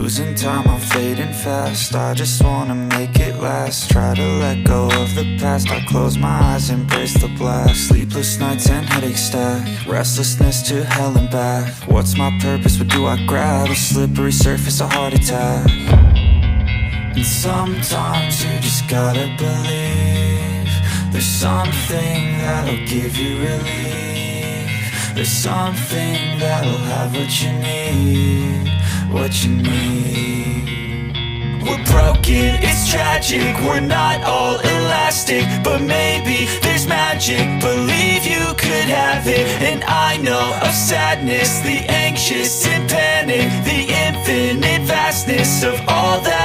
losing time, I'm fading fast. I just wanna make it last. Try to let go of the past. I close my eyes, embrace the blast. Sleepless nights and headaches stack. Restlessness to hell and back. What's my purpose? What do I grab? A slippery surface, a heart attack. And sometimes you just gotta believe there's something that'll give you relief. There's something that'll have what you need, what you need. We're broken, it's tragic, we're not all elastic, but maybe there's magic, believe you could have it. And I know of sadness, the anxious and panic, the infinite vastness of all that